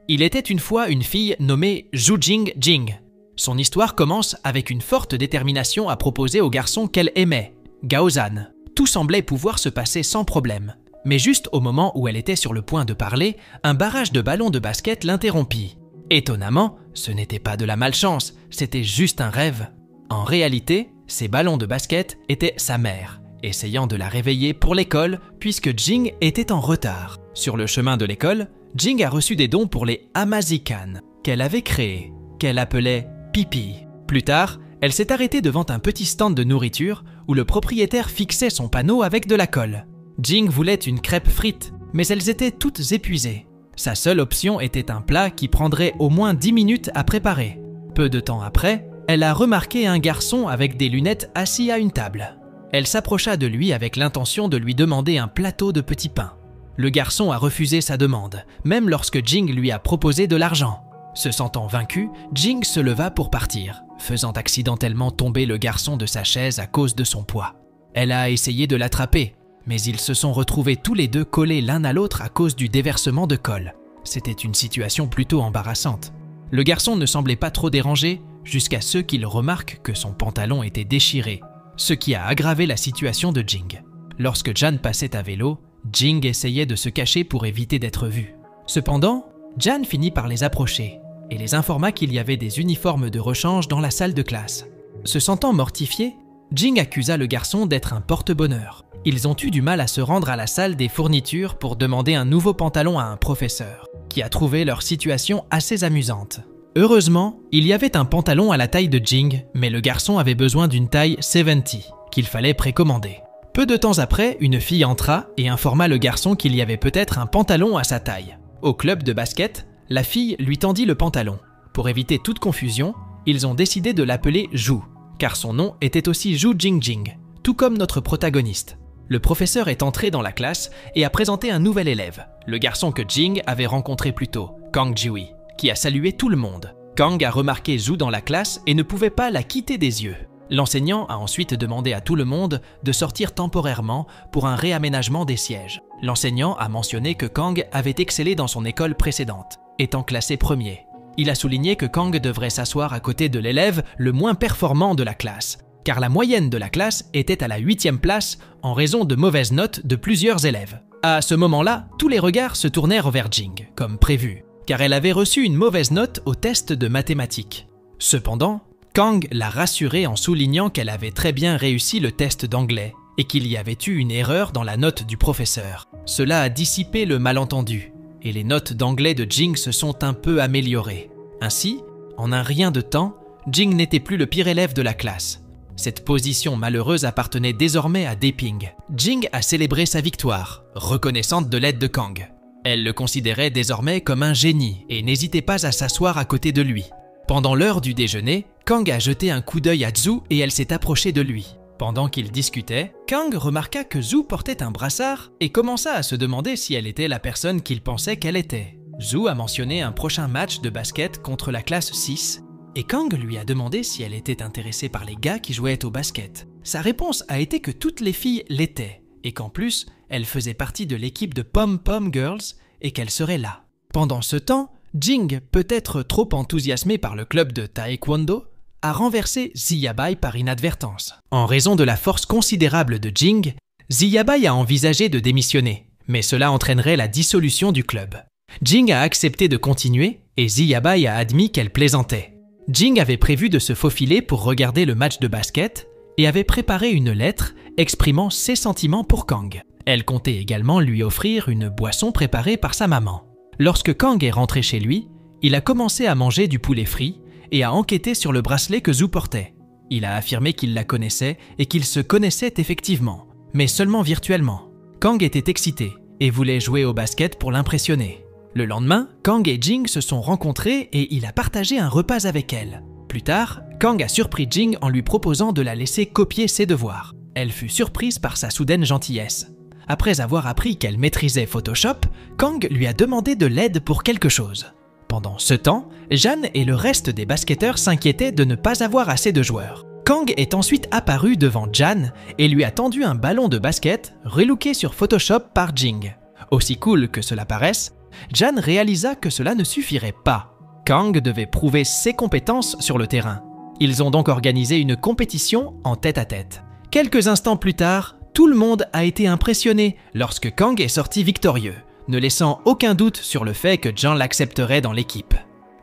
Il était une fois une fille nommée Zhu Jing. Son histoire commence avec une forte détermination à proposer au garçon qu'elle aimait, Gao Zhan. Tout semblait pouvoir se passer sans problème. Mais juste au moment où elle était sur le point de parler, un barrage de ballons de basket l'interrompit. Étonnamment, ce n'était pas de la malchance, c'était juste un rêve. En réalité, ces ballons de basket étaient sa mère, essayant de la réveiller pour l'école puisque Jing était en retard. Sur le chemin de l'école, Jing a reçu des dons pour les Amazikan qu'elle avait créés, qu'elle appelait Pipi. Plus tard, elle s'est arrêtée devant un petit stand de nourriture où le propriétaire fixait son panneau avec de la colle. Jing voulait une crêpe frite, mais elles étaient toutes épuisées. Sa seule option était un plat qui prendrait au moins 10 minutes à préparer. Peu de temps après, elle a remarqué un garçon avec des lunettes assis à une table. Elle s'approcha de lui avec l'intention de lui demander un plateau de petits pains. Le garçon a refusé sa demande, même lorsque Jing lui a proposé de l'argent. Se sentant vaincu, Jing se leva pour partir, faisant accidentellement tomber le garçon de sa chaise à cause de son poids. Elle a essayé de l'attraper, mais ils se sont retrouvés tous les deux collés l'un à l'autre à cause du déversement de colle. C'était une situation plutôt embarrassante. Le garçon ne semblait pas trop dérangé, jusqu'à ce qu'il remarque que son pantalon était déchiré, ce qui a aggravé la situation de Jing. Lorsque Jan passait à vélo, Jing essayait de se cacher pour éviter d'être vu. Cependant, Jan finit par les approcher et les informa qu'il y avait des uniformes de rechange dans la salle de classe. Se sentant mortifié, Jing accusa le garçon d'être un porte-bonheur. Ils ont eu du mal à se rendre à la salle des fournitures pour demander un nouveau pantalon à un professeur, qui a trouvé leur situation assez amusante. Heureusement, il y avait un pantalon à la taille de Jing, mais le garçon avait besoin d'une taille 70, qu'il fallait précommander. Peu de temps après, une fille entra et informa le garçon qu'il y avait peut-être un pantalon à sa taille. Au club de basket, la fille lui tendit le pantalon. Pour éviter toute confusion, ils ont décidé de l'appeler Zhu, car son nom était aussi Zhu Jing, tout comme notre protagoniste. Le professeur est entré dans la classe et a présenté un nouvel élève, le garçon que Jing avait rencontré plus tôt, Kang Jiwi, qui a salué tout le monde. Kang a remarqué Zhu dans la classe et ne pouvait pas la quitter des yeux. L'enseignant a ensuite demandé à tout le monde de sortir temporairement pour un réaménagement des sièges. L'enseignant a mentionné que Kang avait excellé dans son école précédente, étant classé premier. Il a souligné que Kang devrait s'asseoir à côté de l'élève le moins performant de la classe, car la moyenne de la classe était à la 8e place en raison de mauvaises notes de plusieurs élèves. À ce moment-là, tous les regards se tournèrent vers Jing, comme prévu, car elle avait reçu une mauvaise note au test de mathématiques. Cependant, Kang l'a rassurée en soulignant qu'elle avait très bien réussi le test d'anglais et qu'il y avait eu une erreur dans la note du professeur. Cela a dissipé le malentendu et les notes d'anglais de Jing se sont un peu améliorées. Ainsi, en un rien de temps, Jing n'était plus le pire élève de la classe. Cette position malheureuse appartenait désormais à Deping. Jing a célébré sa victoire, reconnaissante de l'aide de Kang. Elle le considérait désormais comme un génie et n'hésitait pas à s'asseoir à côté de lui. Pendant l'heure du déjeuner, Kang a jeté un coup d'œil à Zhu et elle s'est approchée de lui. Pendant qu'ils discutaient, Kang remarqua que Zhu portait un brassard et commença à se demander si elle était la personne qu'il pensait qu'elle était. Zhu a mentionné un prochain match de basket contre la classe 6 et Kang lui a demandé si elle était intéressée par les gars qui jouaient au basket. Sa réponse a été que toutes les filles l'étaient et qu'en plus, elle faisait partie de l'équipe de Pom Pom Girls et qu'elle serait là. Pendant ce temps, Jing, peut-être trop enthousiasmé par le club de taekwondo, a renversé Ziyabai par inadvertance. En raison de la force considérable de Jing, Ziyabai a envisagé de démissionner, mais cela entraînerait la dissolution du club. Jing a accepté de continuer et Ziyabai a admis qu'elle plaisantait. Jing avait prévu de se faufiler pour regarder le match de basket et avait préparé une lettre exprimant ses sentiments pour Kang. Elle comptait également lui offrir une boisson préparée par sa maman. Lorsque Kang est rentré chez lui, il a commencé à manger du poulet frit et a enquêté sur le bracelet que Zhu portait. Il a affirmé qu'il la connaissait et qu'ils se connaissaient effectivement, mais seulement virtuellement. Kang était excité et voulait jouer au basket pour l'impressionner. Le lendemain, Kang et Jing se sont rencontrés et il a partagé un repas avec elle. Plus tard, Kang a surpris Jing en lui proposant de la laisser copier ses devoirs. Elle fut surprise par sa soudaine gentillesse. Après avoir appris qu'elle maîtrisait Photoshop, Kang lui a demandé de l'aide pour quelque chose. Pendant ce temps, Jan et le reste des basketteurs s'inquiétaient de ne pas avoir assez de joueurs. Kang est ensuite apparu devant Jan et lui a tendu un ballon de basket relooké sur Photoshop par Jing. Aussi cool que cela paraisse, Jan réalisa que cela ne suffirait pas. Kang devait prouver ses compétences sur le terrain. Ils ont donc organisé une compétition en tête-à-tête. Quelques instants plus tard, tout le monde a été impressionné lorsque Kang est sorti victorieux, ne laissant aucun doute sur le fait que Jan l'accepterait dans l'équipe.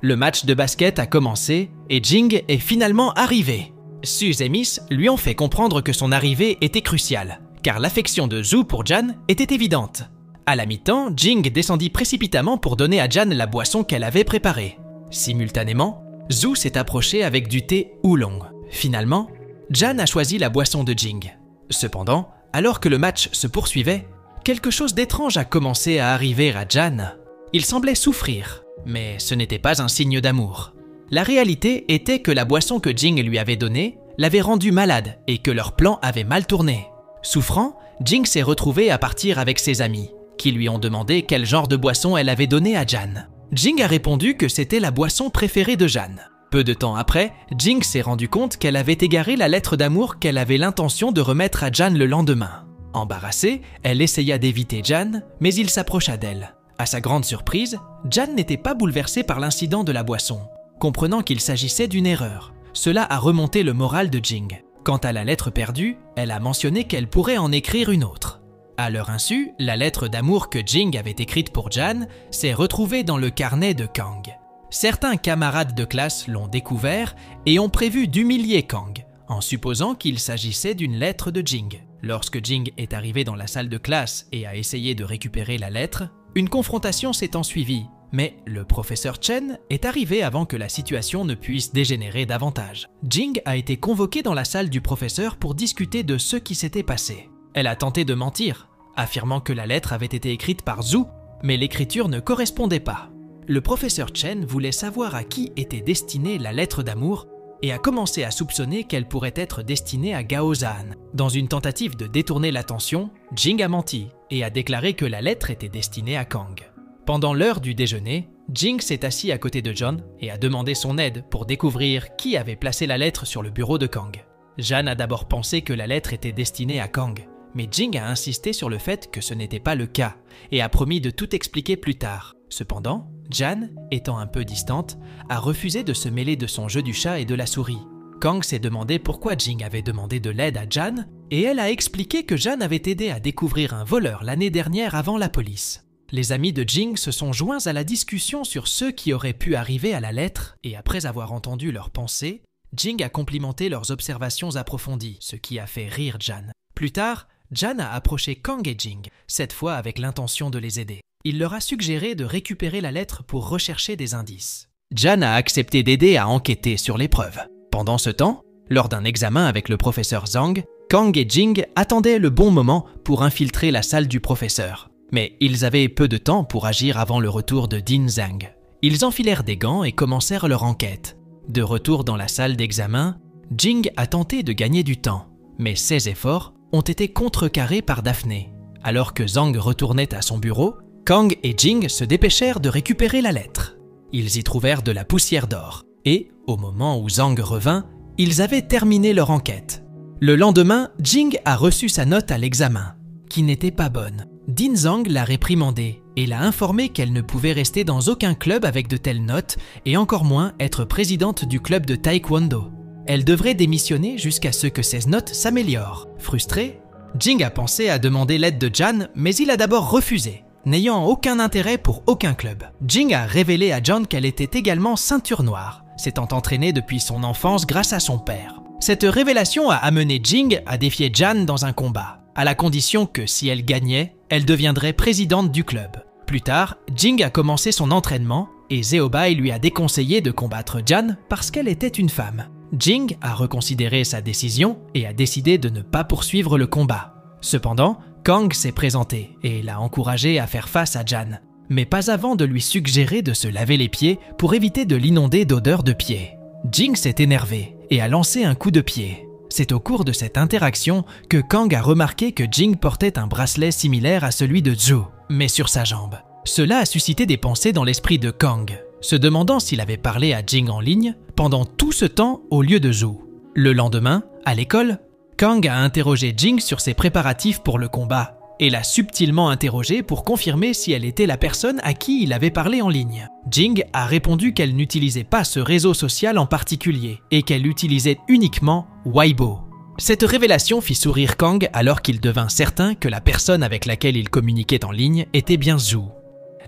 Le match de basket a commencé et Jing est finalement arrivé. Suze et Miss lui ont fait comprendre que son arrivée était cruciale, car l'affection de Zhu pour Jan était évidente. À la mi-temps, Jing descendit précipitamment pour donner à Jan la boisson qu'elle avait préparée. Simultanément, Zhu s'est approché avec du thé oolong. Finalement, Jan a choisi la boisson de Jing. Cependant, alors que le match se poursuivait, quelque chose d'étrange a commencé à arriver à Jan. Il semblait souffrir, mais ce n'était pas un signe d'amour. La réalité était que la boisson que Jing lui avait donnée l'avait rendu malade et que leur plan avait mal tourné. Souffrant, Jing s'est retrouvée à partir avec ses amis, qui lui ont demandé quel genre de boisson elle avait donné à Jan. Jing a répondu que c'était la boisson préférée de Jan. Peu de temps après, Jing s'est rendu compte qu'elle avait égaré la lettre d'amour qu'elle avait l'intention de remettre à Jan le lendemain. Embarrassée, elle essaya d'éviter Jan, mais il s'approcha d'elle. À sa grande surprise, Jan n'était pas bouleversée par l'incident de la boisson. Comprenant qu'il s'agissait d'une erreur, cela a remonté le moral de Jing. Quant à la lettre perdue, elle a mentionné qu'elle pourrait en écrire une autre. À leur insu, la lettre d'amour que Jing avait écrite pour Jan s'est retrouvée dans le carnet de Kang. Certains camarades de classe l'ont découvert et ont prévu d'humilier Kang, en supposant qu'il s'agissait d'une lettre de Jing. Lorsque Jing est arrivé dans la salle de classe et a essayé de récupérer la lettre, une confrontation s'est ensuivie, mais le professeur Chen est arrivé avant que la situation ne puisse dégénérer davantage. Jing a été convoquée dans la salle du professeur pour discuter de ce qui s'était passé. Elle a tenté de mentir, affirmant que la lettre avait été écrite par Zhu, mais l'écriture ne correspondait pas. Le professeur Chen voulait savoir à qui était destinée la lettre d'amour et a commencé à soupçonner qu'elle pourrait être destinée à Gao Zhan. Dans une tentative de détourner l'attention, Jing a menti et a déclaré que la lettre était destinée à Kang. Pendant l'heure du déjeuner, Jing s'est assis à côté de John et a demandé son aide pour découvrir qui avait placé la lettre sur le bureau de Kang. Jan a d'abord pensé que la lettre était destinée à Kang, mais Jing a insisté sur le fait que ce n'était pas le cas et a promis de tout expliquer plus tard. Cependant, Jan, étant un peu distante, a refusé de se mêler de son jeu du chat et de la souris. Kang s'est demandé pourquoi Jing avait demandé de l'aide à Jan et elle a expliqué que Jan avait aidé à découvrir un voleur l'année dernière avant la police. Les amis de Jing se sont joints à la discussion sur ceux qui auraient pu arriver à la lettre et après avoir entendu leurs pensées, Jing a complimenté leurs observations approfondies, ce qui a fait rire Jan. Plus tard, Jan a approché Kang et Jing, cette fois avec l'intention de les aider. Il leur a suggéré de récupérer la lettre pour rechercher des indices. Jan a accepté d'aider à enquêter sur les preuves. Pendant ce temps, lors d'un examen avec le professeur Zhang, Kang et Jing attendaient le bon moment pour infiltrer la salle du professeur. Mais ils avaient peu de temps pour agir avant le retour de Din Zhang. Ils enfilèrent des gants et commencèrent leur enquête. De retour dans la salle d'examen, Jing a tenté de gagner du temps, mais ses efforts ont été contrecarrés par Daphné. Alors que Zhang retournait à son bureau, Kang et Jing se dépêchèrent de récupérer la lettre. Ils y trouvèrent de la poussière d'or, et, au moment où Zhang revint, ils avaient terminé leur enquête. Le lendemain, Jing a reçu sa note à l'examen, qui n'était pas bonne. Din Zhang l'a réprimandée et l'a informé qu'elle ne pouvait rester dans aucun club avec de telles notes et encore moins être présidente du club de taekwondo. Elle devrait démissionner jusqu'à ce que ses notes s'améliorent. Frustré, Jing a pensé à demander l'aide de Jan, mais il a d'abord refusé, n'ayant aucun intérêt pour aucun club. Jing a révélé à John qu'elle était également ceinture noire, s'étant entraînée depuis son enfance grâce à son père. Cette révélation a amené Jing à défier Jan dans un combat, à la condition que si elle gagnait, elle deviendrait présidente du club. Plus tard, Jing a commencé son entraînement et Zheobai lui a déconseillé de combattre Jan parce qu'elle était une femme. Jing a reconsidéré sa décision et a décidé de ne pas poursuivre le combat. Cependant, Kang s'est présenté et l'a encouragé à faire face à Jan, mais pas avant de lui suggérer de se laver les pieds pour éviter de l'inonder d'odeur de pied. Jing s'est énervé et a lancé un coup de pied. C'est au cours de cette interaction que Kang a remarqué que Jing portait un bracelet similaire à celui de Zhou, mais sur sa jambe. Cela a suscité des pensées dans l'esprit de Kang, se demandant s'il avait parlé à Jing en ligne pendant tout ce temps au lieu de Zhou. Le lendemain, à l'école, Kang a interrogé Jing sur ses préparatifs pour le combat et l'a subtilement interrogée pour confirmer si elle était la personne à qui il avait parlé en ligne. Jing a répondu qu'elle n'utilisait pas ce réseau social en particulier et qu'elle utilisait uniquement Weibo. Cette révélation fit sourire Kang alors qu'il devint certain que la personne avec laquelle il communiquait en ligne était bien Zhu.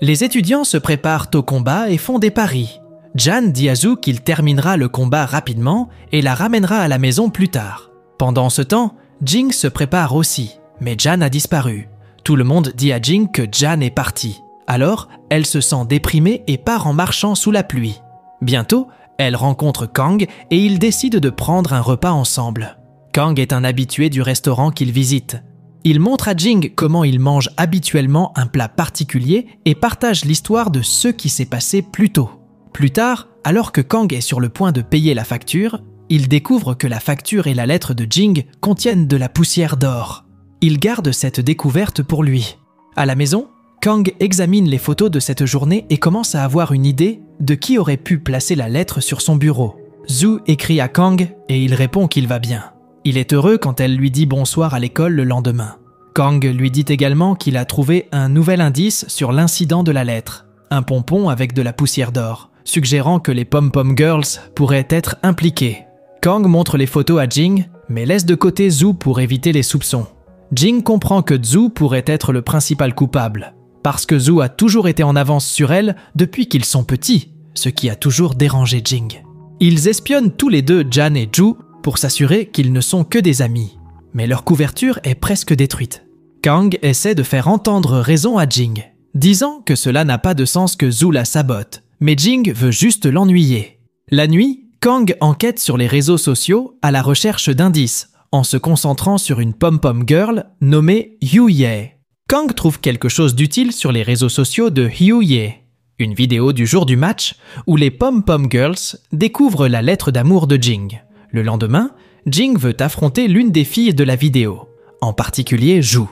Les étudiants se préparent au combat et font des paris. Jan dit à Zhu qu'il terminera le combat rapidement et la ramènera à la maison plus tard. Pendant ce temps, Jing se prépare aussi, mais Jan a disparu. Tout le monde dit à Jing que Jan est parti. Alors, elle se sent déprimée et part en marchant sous la pluie. Bientôt, elle rencontre Kang et ils décident de prendre un repas ensemble. Kang est un habitué du restaurant qu'il visite. Il montre à Jing comment il mange habituellement un plat particulier et partage l'histoire de ce qui s'est passé plus tôt. Plus tard, alors que Kang est sur le point de payer la facture, il découvre que la facture et la lettre de Jing contiennent de la poussière d'or. Il garde cette découverte pour lui. À la maison, Kang examine les photos de cette journée et commence à avoir une idée de qui aurait pu placer la lettre sur son bureau. Zhu écrit à Kang et il répond qu'il va bien. Il est heureux quand elle lui dit bonsoir à l'école le lendemain. Kang lui dit également qu'il a trouvé un nouvel indice sur l'incident de la lettre, un pompon avec de la poussière d'or, suggérant que les Pom-Pom Girls pourraient être impliquées. Kang montre les photos à Jing, mais laisse de côté Zhu pour éviter les soupçons. Jing comprend que Zhu pourrait être le principal coupable, parce que Zhu a toujours été en avance sur elle depuis qu'ils sont petits, ce qui a toujours dérangé Jing. Ils espionnent tous les deux Jan et Zhu pour s'assurer qu'ils ne sont que des amis, mais leur couverture est presque détruite. Kang essaie de faire entendre raison à Jing, disant que cela n'a pas de sens que Zhu la sabote, mais Jing veut juste l'ennuyer. La nuit, Kang enquête sur les réseaux sociaux à la recherche d'indices, en se concentrant sur une pom-pom girl nommée Hyu Ye. Kang trouve quelque chose d'utile sur les réseaux sociaux de Hyu Ye, une vidéo du jour du match où les pom-pom girls découvrent la lettre d'amour de Jing. Le lendemain, Jing veut affronter l'une des filles de la vidéo, en particulier Zhu.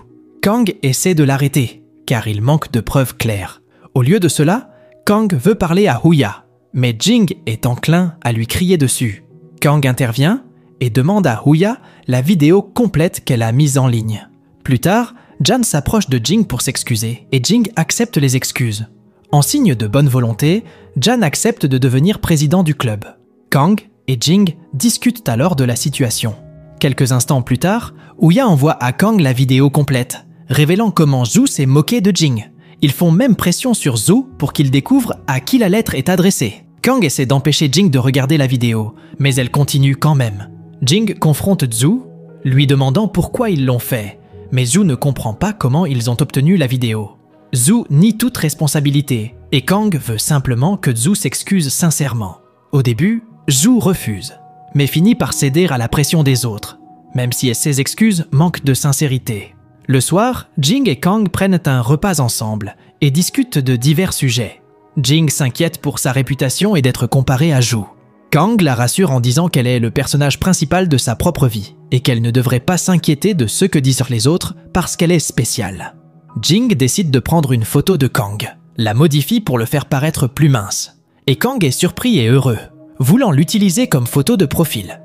Kang essaie de l'arrêter, car il manque de preuves claires. Au lieu de cela, Kang veut parler à Huya, mais Jing est enclin à lui crier dessus. Kang intervient et demande à Huya la vidéo complète qu'elle a mise en ligne. Plus tard, Jan s'approche de Jing pour s'excuser et Jing accepte les excuses. En signe de bonne volonté, Jan accepte de devenir président du club. Kang et Jing discutent alors de la situation. Quelques instants plus tard, Huya envoie à Kang la vidéo complète, révélant comment Zhu s'est moqué de Jing. Ils font même pression sur Zhu pour qu'il découvre à qui la lettre est adressée. Kang essaie d'empêcher Jing de regarder la vidéo, mais elle continue quand même. Jing confronte Zhu, lui demandant pourquoi ils l'ont fait, mais Zhu ne comprend pas comment ils ont obtenu la vidéo. Zhu nie toute responsabilité, et Kang veut simplement que Zhu s'excuse sincèrement. Au début, Zhu refuse, mais finit par céder à la pression des autres, même si ses excuses manquent de sincérité. Le soir, Jing et Kang prennent un repas ensemble et discutent de divers sujets. Jing s'inquiète pour sa réputation et d'être comparée à Zhu. Kang la rassure en disant qu'elle est le personnage principal de sa propre vie et qu'elle ne devrait pas s'inquiéter de ce que disent les autres parce qu'elle est spéciale. Jing décide de prendre une photo de Kang, la modifie pour le faire paraître plus mince. Et Kang est surpris et heureux, voulant l'utiliser comme photo de profil.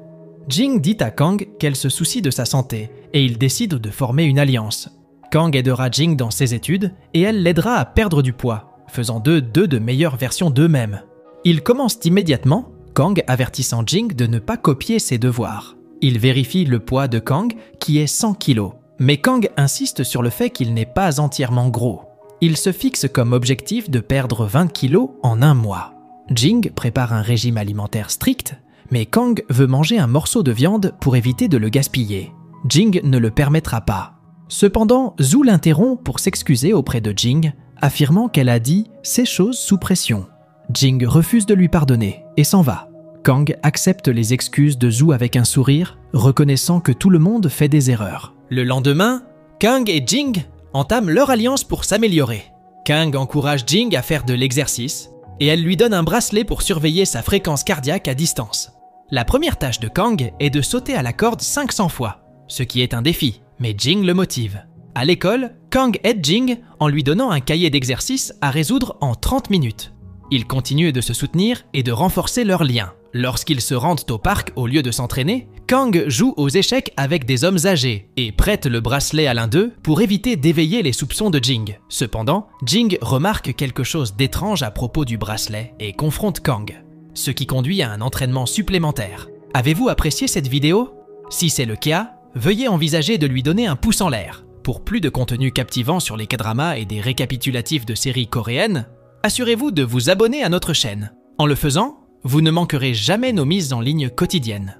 Jing dit à Kang qu'elle se soucie de sa santé et ils décident de former une alliance. Kang aidera Jing dans ses études et elle l'aidera à perdre du poids, faisant d'eux deux de meilleures versions d'eux-mêmes. Ils commencent immédiatement, Kang avertissant Jing de ne pas copier ses devoirs. Il vérifie le poids de Kang qui est 100 kg, mais Kang insiste sur le fait qu'il n'est pas entièrement gros. Il se fixe comme objectif de perdre 20 kg en un mois. Jing prépare un régime alimentaire strict, mais Kang veut manger un morceau de viande pour éviter de le gaspiller. Jing ne le permettra pas. Cependant, Zhu l'interrompt pour s'excuser auprès de Jing, affirmant qu'elle a dit ces choses sous pression. Jing refuse de lui pardonner et s'en va. Kang accepte les excuses de Zhu avec un sourire, reconnaissant que tout le monde fait des erreurs. Le lendemain, Kang et Jing entament leur alliance pour s'améliorer. Kang encourage Jing à faire de l'exercice et elle lui donne un bracelet pour surveiller sa fréquence cardiaque à distance. La première tâche de Kang est de sauter à la corde 500 fois, ce qui est un défi, mais Jing le motive. À l'école, Kang aide Jing en lui donnant un cahier d'exercices à résoudre en 30 minutes. Ils continuent de se soutenir et de renforcer leurs liens. Lorsqu'ils se rendent au parc au lieu de s'entraîner, Kang joue aux échecs avec des hommes âgés et prête le bracelet à l'un d'eux pour éviter d'éveiller les soupçons de Jing. Cependant, Jing remarque quelque chose d'étrange à propos du bracelet et confronte Kang, ce qui conduit à un entraînement supplémentaire. Avez-vous apprécié cette vidéo? Si c'est le cas, veuillez envisager de lui donner un pouce en l'air. Pour plus de contenu captivant sur les K-dramas et des récapitulatifs de séries coréennes, assurez-vous de vous abonner à notre chaîne. En le faisant, vous ne manquerez jamais nos mises en ligne quotidiennes.